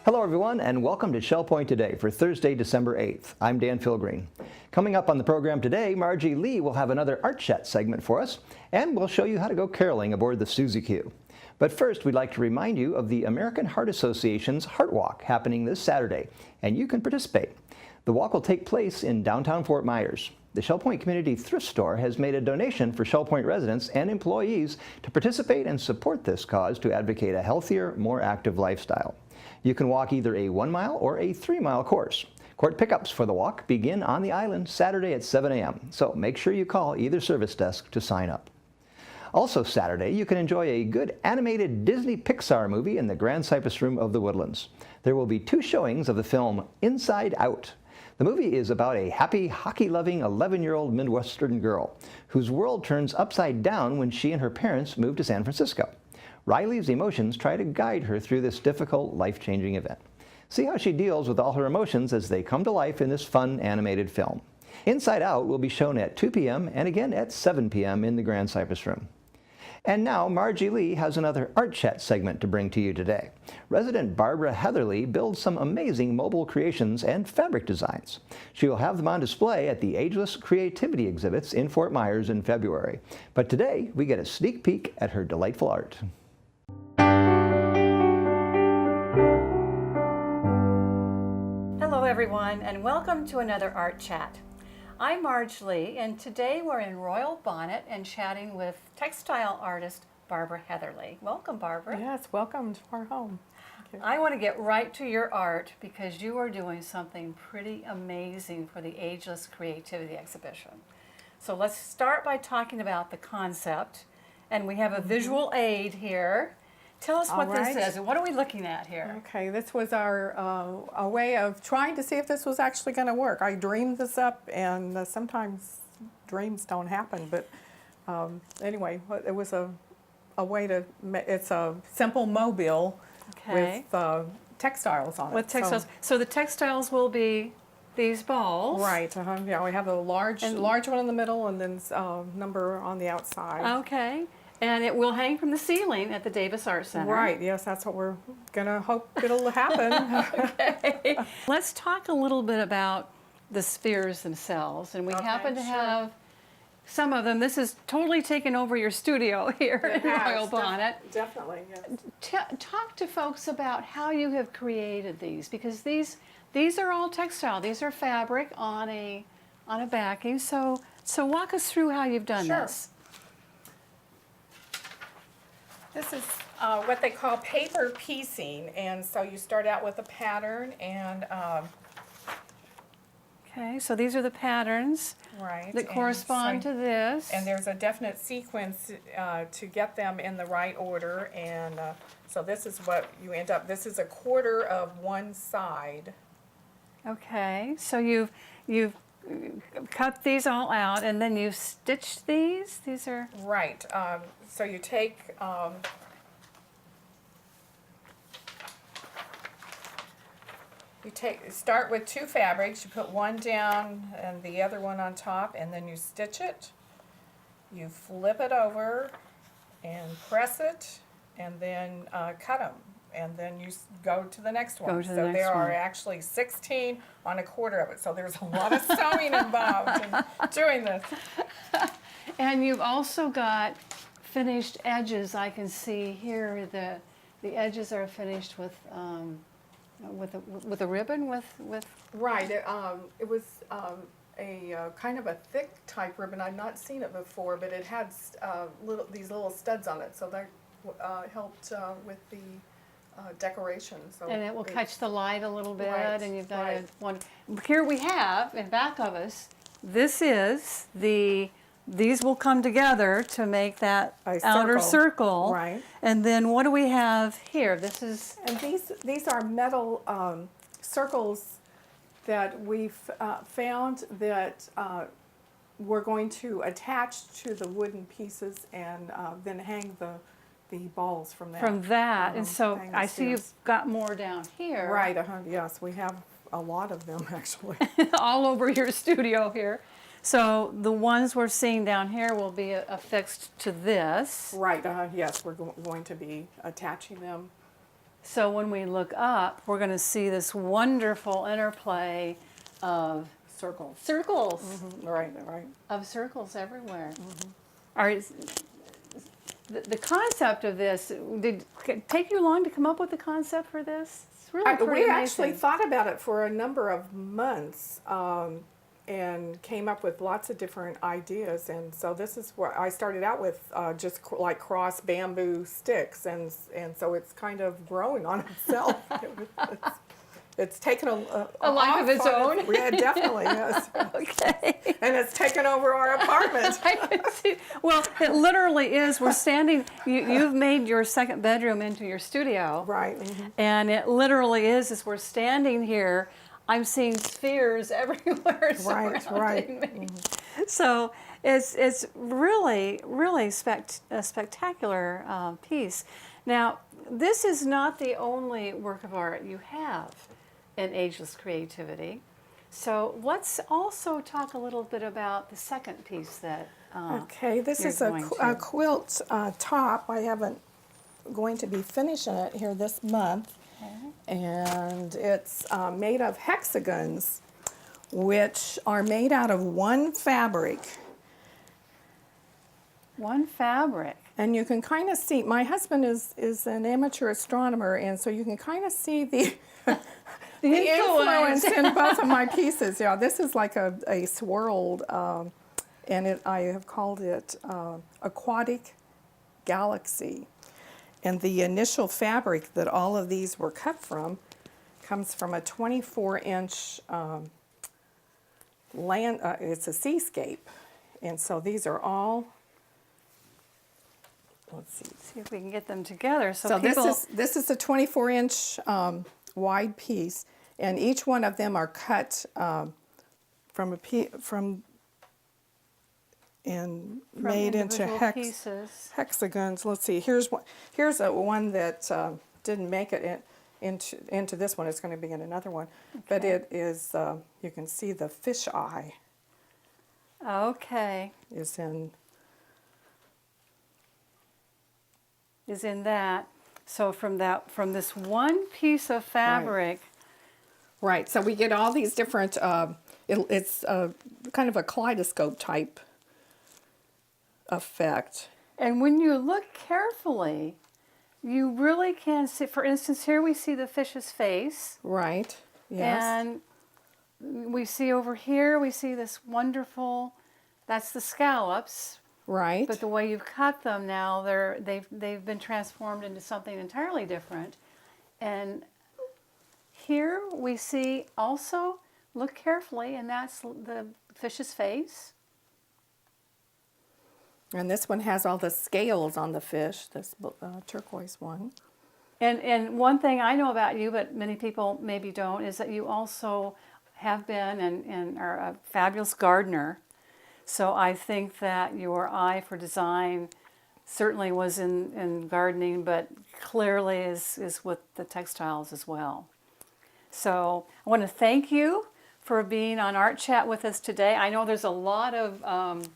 Hello everyone and welcome to Shell Point Today for Thursday, December 8th. I'm Dan Philgreen. Coming up on the program today, Margie Lee will have another Art Chat segment for us, and we'll show you how to go caroling aboard the Suzy Q. But first, we'd like to remind you of the American Heart Association's Heart Walk happening this Saturday, and you can participate. The walk will take place in downtown Fort Myers. The Shell Point Community Thrift Store has made a donation for Shell Point residents and employees to participate and support this cause to advocate a healthier, more active lifestyle. You can walk either a 1-mile or a 3-mile course. Court pickups for the walk begin on the island Saturday at 7 a.m., so make sure you call either service desk to sign up. Also Saturday, you can enjoy a good animated Disney Pixar movie in the Grand Cypress Room of the Woodlands. There will be 2 showings of the film Inside Out. The movie is about a happy, hockey-loving 11-year-old Midwestern girl whose world turns upside down when she and her parents move to San Francisco. Riley's emotions try to guide her through this difficult, life-changing event. See how she deals with all her emotions as they come to life in this fun animated film. Inside Out will be shown at 2 p.m. and again at 7 p.m. in the Grand Cypress Room. And now Margie Lee has another Art Chat segment to bring to you today. Resident Barbara Heatherly builds some amazing mobile creations and fabric designs. She will have them on display at the Ageless Creativity exhibits in Fort Myers in February. But today we get a sneak peek at her delightful art. Hello everyone and welcome to another Art Chat. I'm Marge Lee and today we're in Royal Bonnet and chatting with textile artist Barbara Heatherly. Welcome, Barbara. Yes, welcome to our home. I want to get right to your art because you are doing something pretty amazing for the Ageless Creativity exhibition. So let's start by talking about the concept, and we have a visual aid here. Tell us what this is, and what are we looking at here? Okay, this was our a way of trying to see if this was actually going to work. I dreamed this up, and sometimes dreams don't happen, but anyway, it was a way to, it's a simple mobile with textiles on it. With textiles. So the textiles will be these balls. Right, yeah, we have a large one in the middle and then number on the outside. Okay. And it will hang from the ceiling at the Davis Art Center. Right, yes, that's what we're going to hope it'll happen. Okay. Let's talk a little bit about the spheres themselves. And we happen to have some of them. This is totally taken over your studio here in Royal Bonnet. Definitely, yes. Talk to folks about how you have created these, because these are all textile. These are fabric on a backing. So walk us through how you've done this. This is what they call paper piecing, and so you start out with a pattern and okay, so these are the patterns that correspond to this. And there's a definite sequence to get them in the right order, and so this is what you end up. This is a quarter of one side. Okay, so you've cut these all out, and then you've stitched these? These are... Right. So you take... start with 2 fabrics. You put one down and the other one on top, and then you stitch it. You flip it over and press it, and then cut them. And then you go to the next one. So there are actually 16 on a quarter of it. So there's a lot of sewing involved in doing this. And you've also got finished edges. I can see here the edges are finished with a ribbon with. Right. It was a kind of a thick type ribbon. I've not seen it before, but it had these little studs on it. So that helped with the decoration. So and it will catch the light a little bit, and you've got one. Here we have, in back of us, this is these will come together to make that outer circle. Right. And then what do we have here? This is... And these are metal circles that we've found that we're going to attach to the wooden pieces and then hang the balls from that. From that, and so I see you've got more down here. Right, yes, we have a lot of them actually. All over your studio here. So the ones we're seeing down here will be affixed to this. Right, yes, we're going to be attaching them So when we look up, we're going to see this wonderful interplay of Circles. circles, Right, right. of circles everywhere. All right, the concept of this, did it take you long to come up with the concept for this? It's really pretty We amazing. actually thought about it for a number of months and came up with lots of different ideas. And so this is where I started out with just like cross bamboo sticks. And so it's kind of growing on itself. It's taken a life of its own? Yeah, definitely, yes. Okay. And it's taken over our apartment. I can see. Well, it literally is. We're standing, you've made your second bedroom into your studio. Right. And it literally is, as we're standing here, I'm seeing spheres everywhere surrounding me. So it's really, really a spectacular piece. Now, this is not the only work of art you have in Ageless Creativity. So let's also talk a little bit about the second piece that Okay, this you're is a going to. quilt top. I haven't going to be finishing it here this month. And it's made of hexagons, which are made out of one fabric. One fabric. And you can kind of see, my husband is an amateur astronomer, and so you can kind of see the influence in both of my pieces. Yeah, this is like a swirled, and I have called it Aquatic Galaxy. And the initial fabric that all of these were cut from comes from a 24-inch it's a seascape. And so these are all, let's See if we can get them together. So this is a 24-inch wide piece, and each one of them are cut made into individual pieces. hexagons. Let's see. Here's one that didn't make it into this one. It's going to be in another one, but it is. You can see the fish eye Okay. is in. Is in that. So from this one piece of fabric, Right. So we get all these different. It's kind of a kaleidoscope type effect. and when you look carefully, you really can see, for instance, here we see the fish's face. Right. Yes. And we see over here, we see this wonderful, that's the scallops. Right. But the way you've cut them now, they've been transformed into something entirely different. And here we see also, look carefully, and that's the fish's face. And this one has all the scales on the fish, this turquoise one. And one thing I know about you, but many people maybe don't, is that you also have been and are a fabulous gardener. So I think that your eye for design certainly was in gardening, but clearly is with the textiles as well. So I want to thank you for being on Art Chat with us today. I know there's a lot of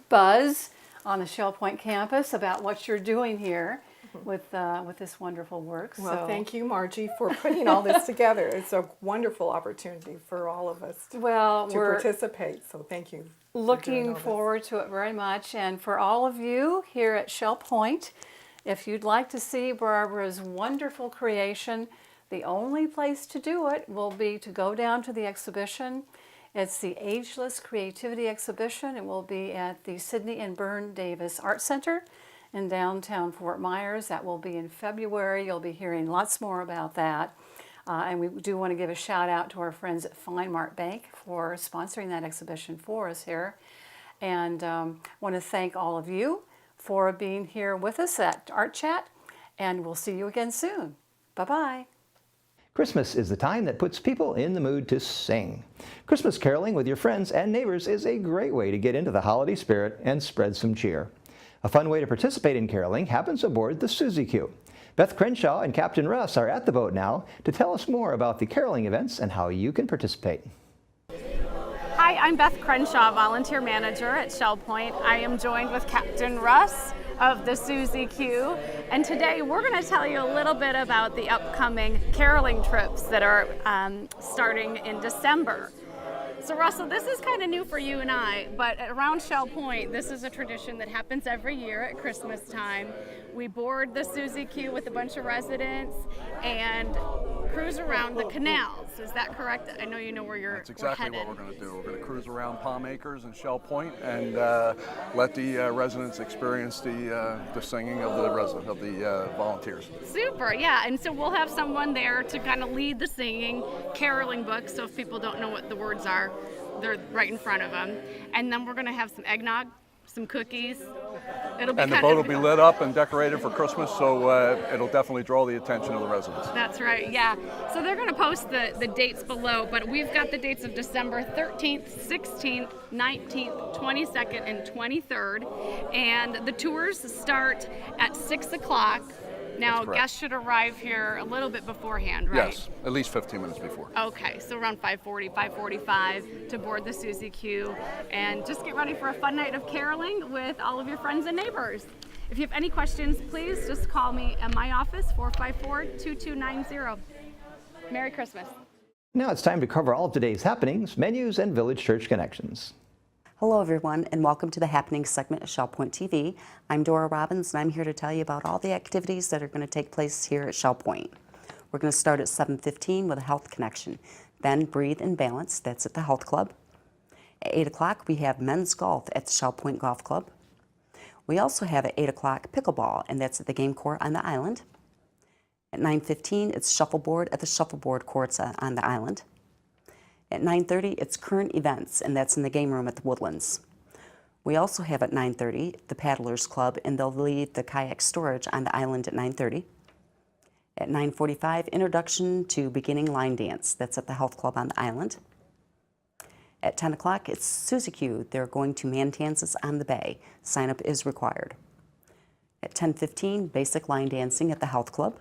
buzz on the Shell Point campus about what you're doing here with this wonderful work. Well, thank you, Margie, for putting all this together. It's a wonderful opportunity for all of us to participate. So thank you. Looking forward to it very much. And for all of you here at Shell Point, if you'd like to see Barbara's wonderful creation, the only place to do it will be to go down to the exhibition. It's the Ageless Creativity Exhibition. It will be at the Sidney and Berne Davis Art Center in downtown Fort Myers. That will be in February. You'll be hearing lots more about that. And we do want to give a shout out to our friends at Fine Mart Bank for sponsoring that exhibition for us here. And want to thank all of you for being here with us at Art Chat. And we'll see you again soon. Bye-bye. Christmas is the time that puts people in the mood to sing. Christmas caroling with your friends and neighbors is a great way to get into the holiday spirit and spread some cheer. A fun way to participate in caroling happens aboard the Suzy Q. Beth Crenshaw and Captain Russ are at the boat now to tell us more about the caroling events and how you can participate. Hi, I'm Beth Crenshaw, volunteer manager at Shell Point. I am joined with Captain Russ of the Suzy Q, and today we're going to tell you a little bit about the upcoming caroling trips that are starting in December. So Russell, this is kind of new for you and I, but around Shell Point, this is a tradition that happens every year at Christmas time. We board the Suzy Q with a bunch of residents and cruise around the canals. Is that correct? I know you know where you're That's exactly headed. what we're going to do. We're going to cruise around Palm Acres and Shell Point and let the residents experience the singing of the volunteers. Super, yeah. And so we'll have someone there to kind of lead the singing, caroling book. So if people don't know what the words are, they're right in front of them. And then we're going to have some eggnog, some cookies. It'll be And the boat will be lit up and decorated for Christmas, so it'll definitely draw the attention of the residents. That's right, yeah. So they're going to post the dates below, but we've got the dates of December 13th, 16th, 19th, 22nd, and 23rd. And the tours start at 6 o'clock. Now, guests should arrive here a little bit beforehand, right? Yes, at least 15 minutes before. Okay, so around 5:40, 5:45 to board the Suzy Q, and just get ready for a fun night of caroling with all of your friends and neighbors. If you have any questions, please just call me at my office, 454-2290. Merry Christmas. Now it's time to cover all of today's happenings, menus, and Village Church connections. Hello everyone, and welcome to the Happenings segment of Shell Point TV. I'm Dora Robbins, and I'm here to tell you about all the activities that are going to take place here at Shell Point. We're going to start at 7:15 with a health connection. Then Breathe and Balance, that's at the health club. At 8 o'clock, we have men's golf at the Shell Point Golf Club. We also have at 8 o'clock pickleball, and that's at the game court on the island. At 9:15, it's shuffleboard at the shuffleboard courts on the island. At 9:30, it's current events, and that's in the game room at the Woodlands. We also have at 9:30 the Paddlers Club, and they'll leave the kayak storage on the island at 9:30. At 9:45, introduction to beginning line dance. That's at the health club on the island. At 10 o'clock, it's Suzy Q. They're going to Matanzas on the Bay. Sign up is required. At 10:15, basic line dancing at the health club.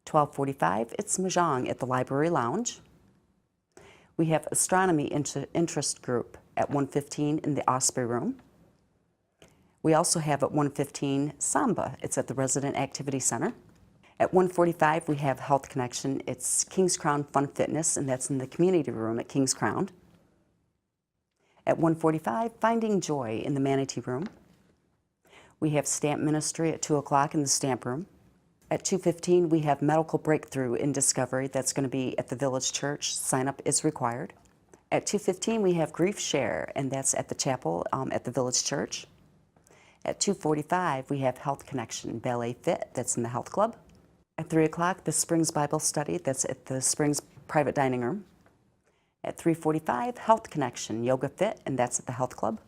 12:45, it's Mah-Jongg at the library lounge. We have Astronomy interest group at 1:15 in the Osprey room. We also have at 1:15 Samba. It's at the Resident Activity Center. At 1:45 we have Health Connection. It's King's Crown Fun Fitness, and that's in the community room at King's Crown. At 1:45, Finding Joy in the Manatee room. We have Stamp Ministry at 2 o'clock in the Stamp room. At 2:15, we have Medical Breakthrough in Discovery. That's going to be at the Village Church. Sign up is required. At 2:15, we have GriefShare, and that's at the chapel at the Village Church. At 2:45, we have Health Connection, Ballet Fit. That's in the Health Club. At 3 o'clock, the Springs Bible Study. That's at the Springs Private Dining Room. At 3:45, Health Connection, Yoga Fit, and that's at the Health Club.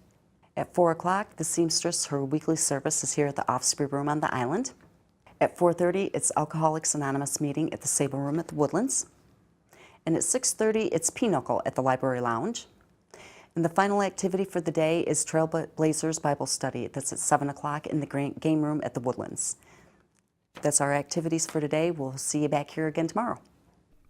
At 4 o'clock, the Seamstress, her weekly service is here at the Osprey room on the island. At 4:30, it's Alcoholics Anonymous meeting at the Sabal room at the Woodlands. And at 6:30, it's Pinochle at the library lounge. And the final activity for the day is Trailblazers Bible Study. That's at 7 o'clock in the game room at the Woodlands. That's our activities for today. We'll see you back here again tomorrow.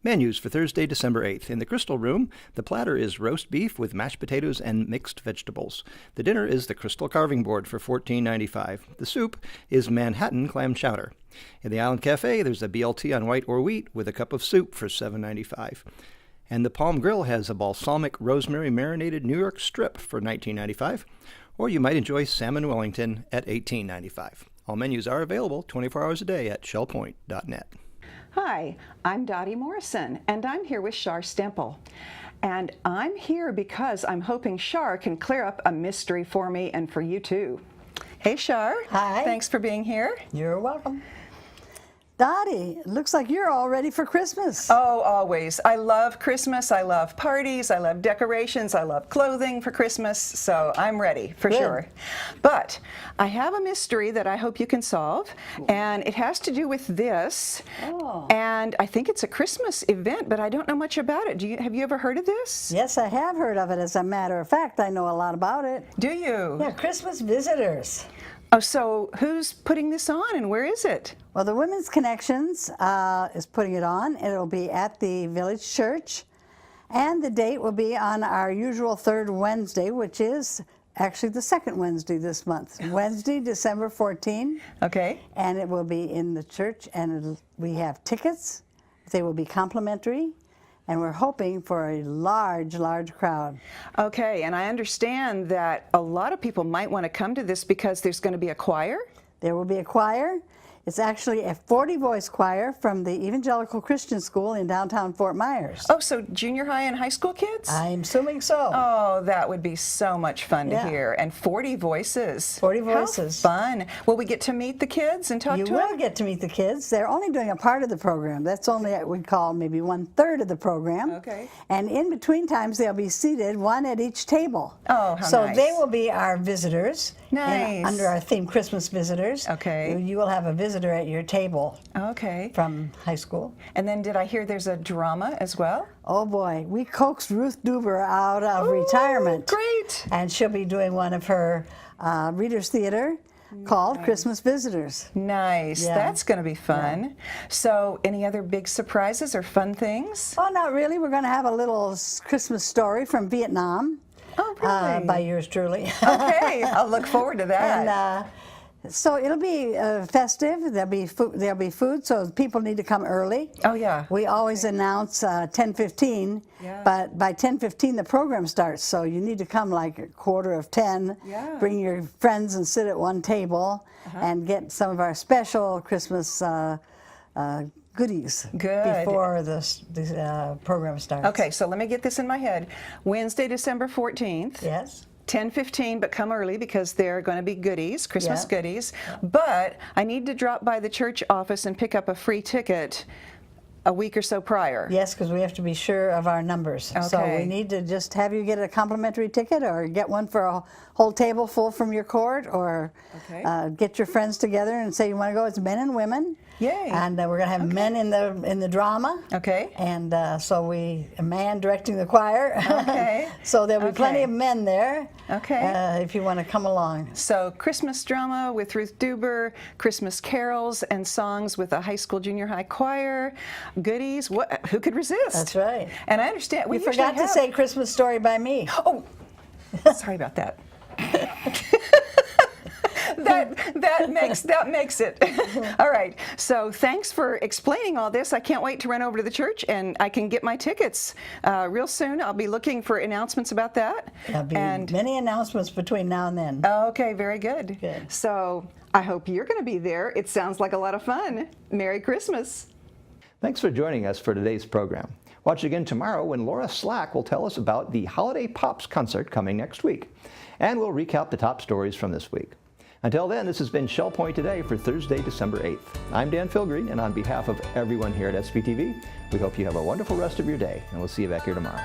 Menus for Thursday, December 8th. In the Crystal Room, the platter is roast beef with mashed potatoes and mixed vegetables. The dinner is the Crystal Carving Board for $14.95. The soup is Manhattan Clam Chowder. In the Island Cafe, there's a BLT on white or wheat with a cup of soup for $7.95. And the Palm Grill has a balsamic rosemary marinated New York strip for $19.95. Or you might enjoy salmon Wellington at $18.95. All menus are available 24 hours a day at shellpoint.net. Hi, I'm Dotty Morrison, and I'm here with Shar Stemple. And I'm here because I'm hoping Shar can clear up a mystery for me and for you too. Hey Shar. Hi. Thanks for being here. You're welcome. Dotty, it looks like you're all ready for Christmas. Oh, always. I love Christmas. I love parties. I love decorations. I love clothing for Christmas. So I'm ready for sure. But I have a mystery that I hope you can solve. And it has to do with this. Oh. And I think it's a Christmas event, but I don't know much about it. Have you ever heard of this? Yes, I have heard of it. As a matter of fact, I know a lot about it. Do you? Yeah, Christmas visitors. Oh, so who's putting this on and where is it? Well, the Women's Connections is putting it on. It'll be at the Village Church. And the date will be on our usual third Wednesday, which is actually the second Wednesday this month, Wednesday, December 14. Okay. And it will be in the church, and we have tickets. They will be complimentary, and we're hoping for a large, large crowd. Okay, and I understand that a lot of people might want to come to this because there's going to be a choir. There will be a choir. It's actually a 40-voice choir from the Evangelical Christian School in downtown Fort Myers. Oh, so junior high and high school kids? I'm assuming so. Oh, that would be so much fun to Yeah. hear. And 40 voices. 40 voices. How fun. Will we get to meet the kids and talk You to will them? get to meet the kids. They're only doing a part of the program. That's only, we call maybe 1/3 of the program. Okay. And in between times, they'll be seated, one at each table. Oh, how so nice. they will be our visitors. Nice. Under our theme, Christmas visitors. Okay. You will have a visitor at your table Okay. from high school. And then did I hear there's a drama as well? Oh boy, we coaxed Ruth Duber out of retirement. Great. And she'll be doing one of her Readers Theater called Christmas Visitors. Nice. Yeah. That's going to be fun. So any other big surprises or fun things? Oh, not really. We're going to have a little Christmas story from Vietnam. Oh, really? By yours truly. Okay. I'll look forward to that. And so it'll be festive. There'll be food, so people need to come early. Oh, yeah. We always announce 10:15, Yeah. but by 10:15 the program starts. So you need to come like 9:45. Yeah. Bring your friends and sit at one table and get some of our special Christmas goodies Good. before the program starts. Okay, so let me get this in my head. Wednesday, December 14th. Yes. 10:15, but come early because there are going to be goodies, Christmas Yeah. goodies. But I need to drop by the church office and pick up a free ticket a week or so prior. Yes, because we have to be sure of our numbers. So Okay. we need to just have you get a complimentary ticket or get one for a whole table full from your court, or Okay. get your friends together and say you want to go. It's men and women. Yay. And we're going to have men in the drama. Okay. And so a man directing the choir. Okay. So there'll be plenty Okay. of men there. Okay. If you want to come along. So Christmas drama with Ruth Duber, Christmas carols and songs with a high school, junior high choir, goodies. Who could resist? That's right. And I understand. We usually forgot to have- say Christmas Story by me. Oh, sorry about that. that makes it. All right. So thanks for explaining all this. I can't wait to run over to the church and I can get my tickets real soon. I'll be looking for announcements about that. There'll be many announcements between now and then. Okay, very good. Good. So I hope you're going to be there. It sounds like a lot of fun. Merry Christmas. Thanks for joining us for today's program. Watch again tomorrow when Laura Slack will tell us about the Holiday Pops concert coming next week. And we'll recap the top stories from this week. Until then, this has been Shell Point Today for Thursday, December 8th. I'm Dan Philgreen, and on behalf of everyone here at SPTV, we hope you have a wonderful rest of your day, and we'll see you back here tomorrow.